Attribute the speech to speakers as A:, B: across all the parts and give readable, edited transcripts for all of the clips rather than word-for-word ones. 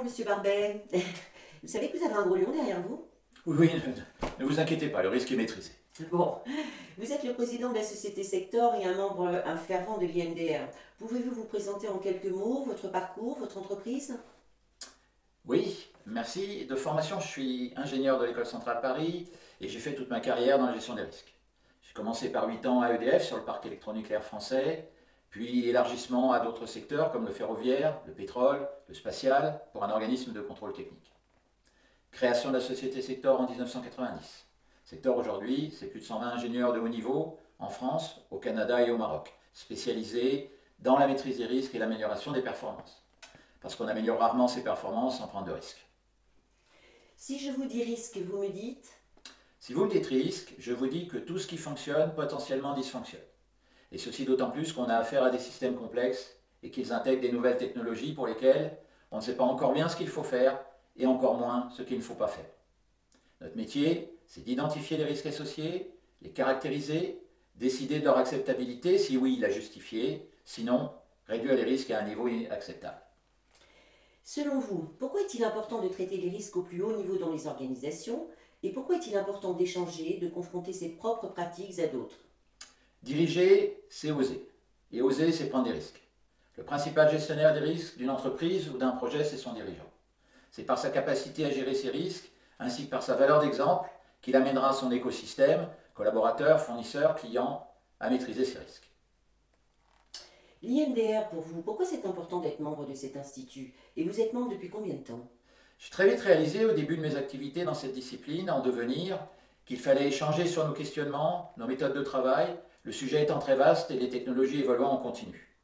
A: Monsieur Barbet. Vous savez que vous avez un gros lion derrière vous?
B: Oui, ne vous inquiétez pas, le risque est maîtrisé.
A: Bon, vous êtes le président de la société Sector et un fervent de l'IMDR. Pouvez-vous vous présenter en quelques mots, votre parcours, votre entreprise?
B: Oui, merci. De formation, je suis ingénieur de l'École centrale Paris et j'ai fait toute ma carrière dans la gestion des risques. J'ai commencé par 8 ans à EDF sur le parc électronucléaire français, puis élargissement à d'autres secteurs comme le ferroviaire, le pétrole, le spatial, pour un organisme de contrôle technique. Création de la société Sector en 1990. Sector aujourd'hui, c'est plus de 120 ingénieurs de haut niveau en France, au Canada et au Maroc, spécialisés dans la maîtrise des risques et l'amélioration des performances. Parce qu'on améliore rarement ses performances sans prendre de risques.
A: Si je vous dis risque, vous me dites?
B: Si vous me dites risque, je vous dis que tout ce qui fonctionne potentiellement dysfonctionne. Et ceci d'autant plus qu'on a affaire à des systèmes complexes et qu'ils intègrent des nouvelles technologies pour lesquelles on ne sait pas encore bien ce qu'il faut faire et encore moins ce qu'il ne faut pas faire. Notre métier, c'est d'identifier les risques associés, les caractériser, décider de leur acceptabilité, si oui, la justifier, sinon, réduire les risques à un niveau acceptable.
A: Selon vous, pourquoi est-il important de traiter les risques au plus haut niveau dans les organisations et pourquoi est-il important d'échanger, de confronter ses propres pratiques à d'autres?
B: Diriger, c'est oser. Et oser, c'est prendre des risques. Le principal gestionnaire des risques d'une entreprise ou d'un projet, c'est son dirigeant. C'est par sa capacité à gérer ses risques, ainsi que par sa valeur d'exemple, qu'il amènera son écosystème, collaborateurs, fournisseurs, clients, à maîtriser ses risques.
A: L'IMDR, pour vous, pourquoi c'est important d'être membre de cet institut? Et vous êtes membre depuis combien de temps?
B: J'ai très vite réalisé au début de mes activités dans cette discipline, en devenir, qu'il fallait échanger sur nos questionnements, nos méthodes de travail, le sujet étant très vaste et les technologies évoluant en continu.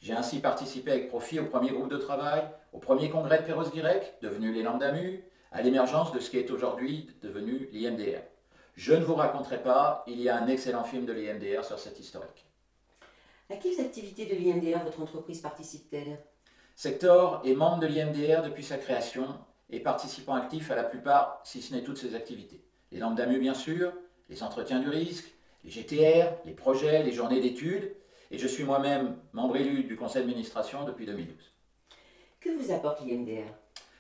B: J'ai ainsi participé avec profit au premier groupe de travail, au premier congrès de Perros-Guirec, devenu les Lambda-MU, à l'émergence de ce qui est aujourd'hui devenu l'IMDR. Je ne vous raconterai pas, il y a un excellent film de l'IMDR sur cette historique.
A: À quelles activités de l'IMDR votre entreprise participe-t-elle?
B: Sector est membre de l'IMDR depuis sa création et participant actif à la plupart, si ce n'est toutes ses activités. Les Lambda-MU bien sûr, les entretiens du risque, les GTR, les projets, les journées d'études, et je suis moi-même membre élu du conseil d'administration depuis 2012.
A: Que vous apporte l'IMDR?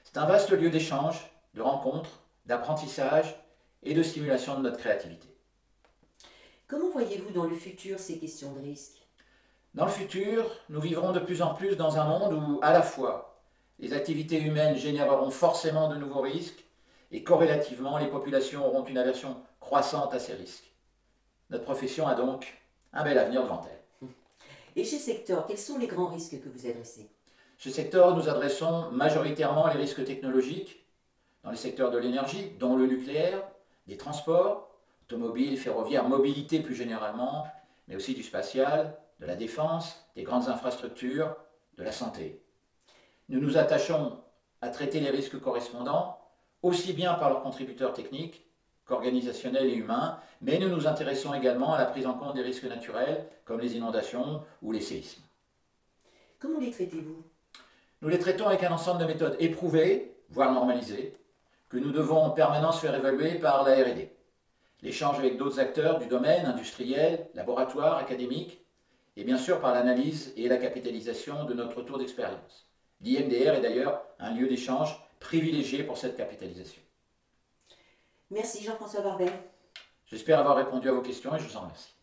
B: C'est un vaste lieu d'échange, de rencontres, d'apprentissage et de stimulation de notre créativité.
A: Comment voyez-vous dans le futur ces questions de risque?
B: Dans le futur, nous vivrons de plus en plus dans un monde où, à la fois, les activités humaines généreront forcément de nouveaux risques et corrélativement, les populations auront une aversion croissante à ces risques. Notre profession a donc un bel avenir devant elle.
A: Et chez Sector, quels sont les grands risques que vous adressez?
B: Chez Sector, nous adressons majoritairement les risques technologiques dans les secteurs de l'énergie, dont le nucléaire, des transports, automobiles, ferroviaires, mobilité plus généralement, mais aussi du spatial, de la défense, des grandes infrastructures, de la santé. Nous nous attachons à traiter les risques correspondants, aussi bien par leurs contributeurs techniques qu'organisationnels et humains, mais nous nous intéressons également à la prise en compte des risques naturels, comme les inondations ou les séismes.
A: Comment les traitez-vous?
B: Nous les traitons avec un ensemble de méthodes éprouvées, voire normalisées, que nous devons en permanence faire évaluer par la R&D. L'échange avec d'autres acteurs du domaine, industriels, laboratoires, académiques, et bien sûr par l'analyse et la capitalisation de notre retour d'expérience. L'IMDR est d'ailleurs un lieu d'échange privilégié pour cette capitalisation.
A: Merci Jean-François Barbet.
B: J'espère avoir répondu à vos questions et je vous en remercie.